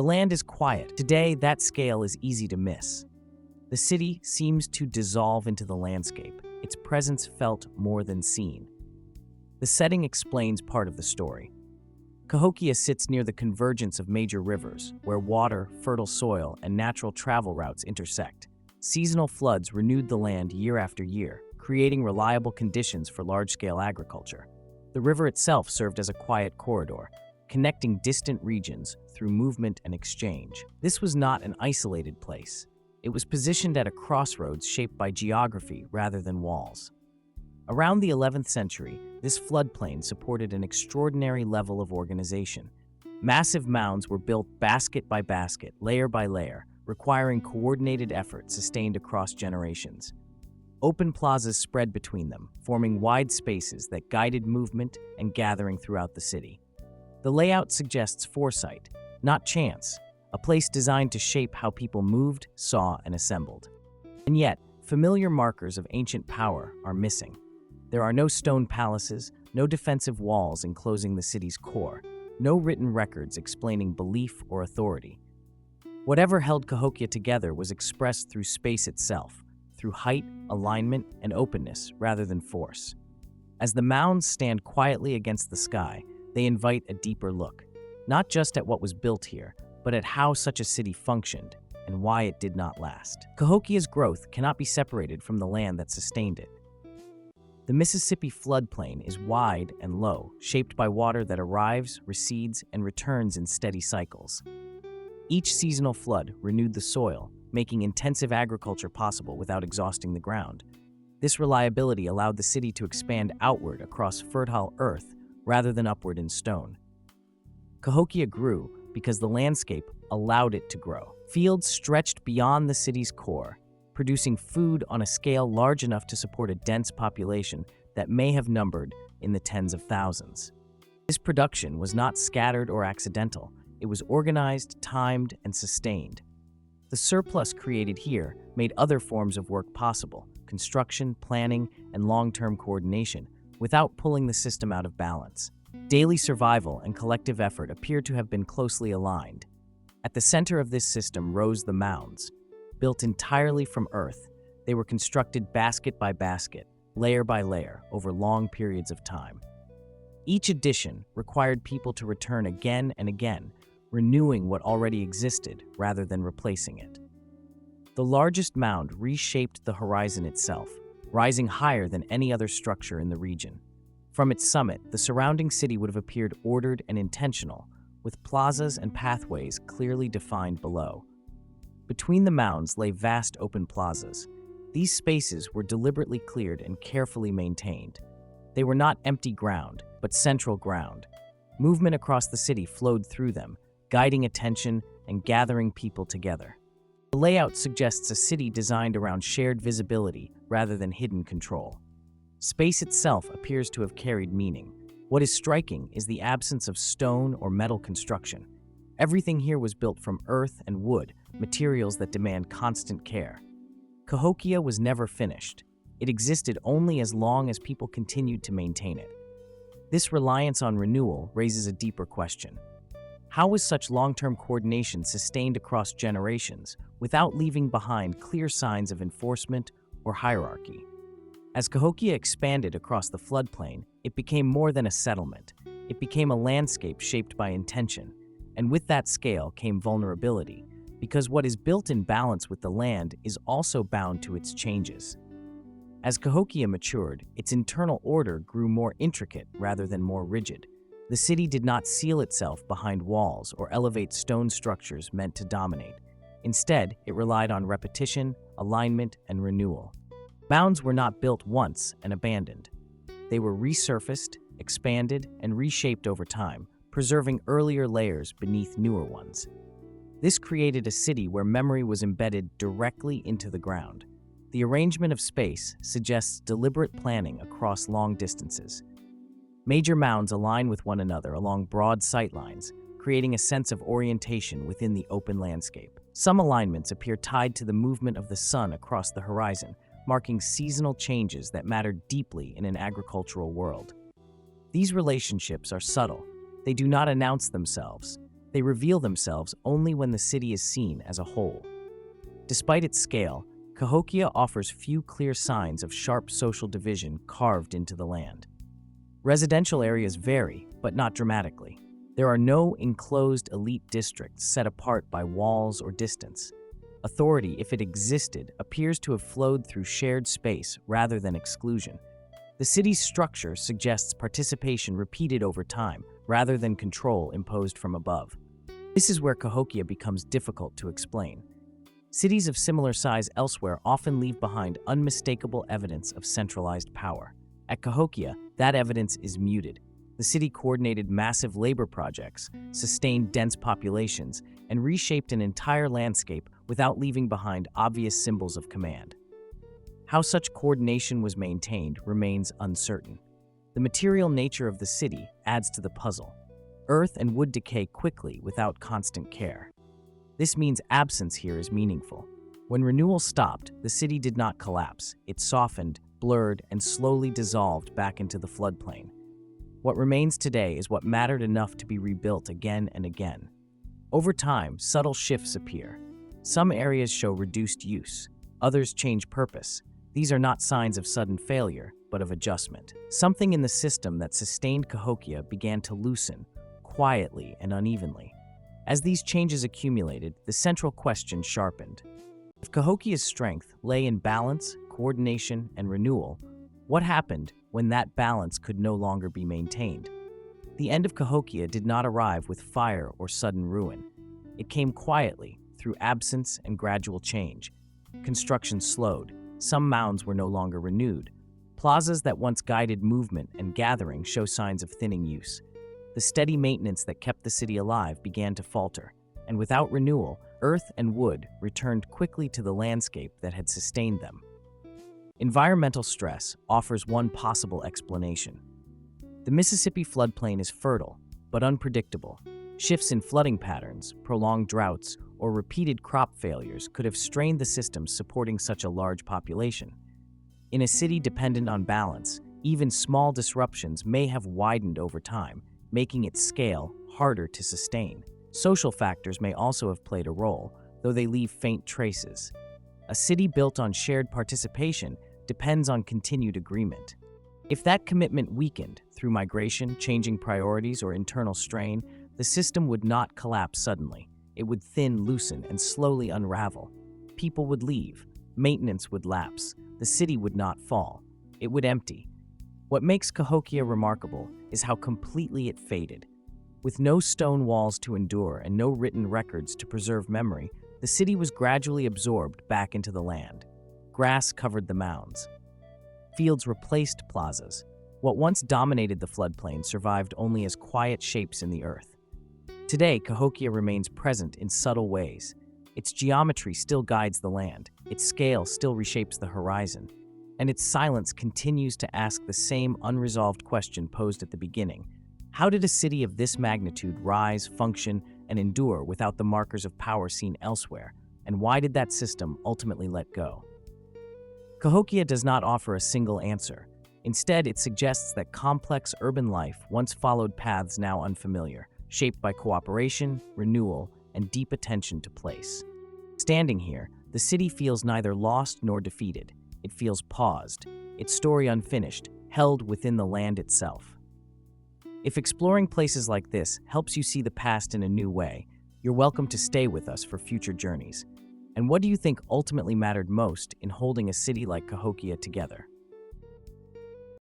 The land is quiet. Today, that scale is easy to miss. The city seems to dissolve into the landscape, its presence felt more than seen. The setting explains part of the story. Cahokia sits near the convergence of major rivers, where water, fertile soil, and natural travel routes intersect. Seasonal floods renewed the land year after year, creating reliable conditions for large-scale agriculture. The river itself served as a quiet corridor, connecting distant regions through movement and exchange. This was not an isolated place. It was positioned at a crossroads shaped by geography rather than walls. Around the 11th century, this floodplain supported an extraordinary level of organization. Massive mounds were built basket by basket, layer by layer, requiring coordinated effort sustained across generations. Open plazas spread between them, forming wide spaces that guided movement and gathering throughout the city. The layout suggests foresight, not chance, a place designed to shape how people moved, saw, and assembled. And yet, familiar markers of ancient power are missing. There are no stone palaces, no defensive walls enclosing the city's core, no written records explaining belief or authority. Whatever held Cahokia together was expressed through space itself, through height, alignment, and openness rather than force. As the mounds stand quietly against the sky, they invite a deeper look, not just at what was built here, but at how such a city functioned and why it did not last. Cahokia's growth cannot be separated from the land that sustained it. The Mississippi floodplain is wide and low, shaped by water that arrives, recedes, and returns in steady cycles. Each seasonal flood renewed the soil, making intensive agriculture possible without exhausting the ground. This reliability allowed the city to expand outward across fertile earth rather than upward in stone. Cahokia grew because the landscape allowed it to grow. Fields stretched beyond the city's core, producing food on a scale large enough to support a dense population that may have numbered in the tens of thousands. This production was not scattered or accidental. It was organized, timed, and sustained. The surplus created here made other forms of work possible: construction, planning, and long-term coordination, without pulling the system out of balance. Daily survival and collective effort appear to have been closely aligned. At the center of this system rose the mounds. Built entirely from earth, they were constructed basket by basket, layer by layer, over long periods of time. Each addition required people to return again and again, renewing what already existed rather than replacing it. The largest mound reshaped the horizon itself, rising higher than any other structure in the region. From its summit, the surrounding city would have appeared ordered and intentional, with plazas and pathways clearly defined below. Between the mounds lay vast open plazas. These spaces were deliberately cleared and carefully maintained. They were not empty ground, but central ground. Movement across the city flowed through them, guiding attention and gathering people together. The layout suggests a city designed around shared visibility rather than hidden control. Space itself appears to have carried meaning. What is striking is the absence of stone or metal construction. Everything here was built from earth and wood, materials that demand constant care. Cahokia was never finished. It existed only as long as people continued to maintain it. This reliance on renewal raises a deeper question. How was such long-term coordination sustained across generations without leaving behind clear signs of enforcement or hierarchy? As Cahokia expanded across the floodplain, it became more than a settlement. It became a landscape shaped by intention. And with that scale came vulnerability, because what is built in balance with the land is also bound to its changes. As Cahokia matured, its internal order grew more intricate rather than more rigid. The city did not seal itself behind walls or elevate stone structures meant to dominate. Instead, it relied on repetition, alignment, and renewal. Mounds were not built once and abandoned. They were resurfaced, expanded, and reshaped over time, preserving earlier layers beneath newer ones. This created a city where memory was embedded directly into the ground. The arrangement of space suggests deliberate planning across long distances. Major mounds align with one another along broad sightlines, creating a sense of orientation within the open landscape. Some alignments appear tied to the movement of the sun across the horizon, marking seasonal changes that matter deeply in an agricultural world. These relationships are subtle. They do not announce themselves. They reveal themselves only when the city is seen as a whole. Despite its scale, Cahokia offers few clear signs of sharp social division carved into the land. Residential areas vary, but not dramatically. There are no enclosed elite districts set apart by walls or distance. Authority, if it existed, appears to have flowed through shared space rather than exclusion. The city's structure suggests participation repeated over time, rather than control imposed from above. This is where Cahokia becomes difficult to explain. Cities of similar size elsewhere often leave behind unmistakable evidence of centralized power. At Cahokia, that evidence is muted. The city coordinated massive labor projects, sustained dense populations, and reshaped an entire landscape without leaving behind obvious symbols of command. How such coordination was maintained remains uncertain. The material nature of the city adds to the puzzle. Earth and wood decay quickly without constant care. This means absence here is meaningful. When renewal stopped, the city did not collapse. It softened, blurred, and slowly dissolved back into the floodplain. What remains today is what mattered enough to be rebuilt again and again. Over time, subtle shifts appear. Some areas show reduced use. Others change purpose. These are not signs of sudden failure, but of adjustment. Something in the system that sustained Cahokia began to loosen, quietly and unevenly. As these changes accumulated, the central question sharpened. If Cahokia's strength lay in balance, coordination, and renewal, what happened when that balance could no longer be maintained? The end of Cahokia did not arrive with fire or sudden ruin. It came quietly, through absence and gradual change. Construction slowed. Some mounds were no longer renewed. Plazas that once guided movement and gathering show signs of thinning use. The steady maintenance that kept the city alive began to falter, and without renewal, earth and wood returned quickly to the landscape that had sustained them. Environmental stress offers one possible explanation. The Mississippi floodplain is fertile, but unpredictable. Shifts in flooding patterns, prolonged droughts, or repeated crop failures could have strained the systems supporting such a large population. In a city dependent on balance, even small disruptions may have widened over time, making its scale harder to sustain. Social factors may also have played a role, though they leave faint traces. A city built on shared participation depends on continued agreement. If that commitment weakened through migration, changing priorities, or internal strain, the system would not collapse suddenly. It would thin, loosen, and slowly unravel. People would leave. Maintenance would lapse. The city would not fall. It would empty. What makes Cahokia remarkable is how completely it faded. With no stone walls to endure and no written records to preserve memory, the city was gradually absorbed back into the land. Grass covered the mounds. Fields replaced plazas. What once dominated the floodplain survived only as quiet shapes in the earth. Today, Cahokia remains present in subtle ways. Its geometry still guides the land, its scale still reshapes the horizon, and its silence continues to ask the same unresolved question posed at the beginning. How did a city of this magnitude rise, function, and endure without the markers of power seen elsewhere? And why did that system ultimately let go? Cahokia does not offer a single answer. Instead, it suggests that complex urban life once followed paths now unfamiliar, shaped by cooperation, renewal, and deep attention to place. Standing here, the city feels neither lost nor defeated. It feels paused, its story unfinished, held within the land itself. If exploring places like this helps you see the past in a new way, you're welcome to stay with us for future journeys. And what do you think ultimately mattered most in holding a city like Cahokia together?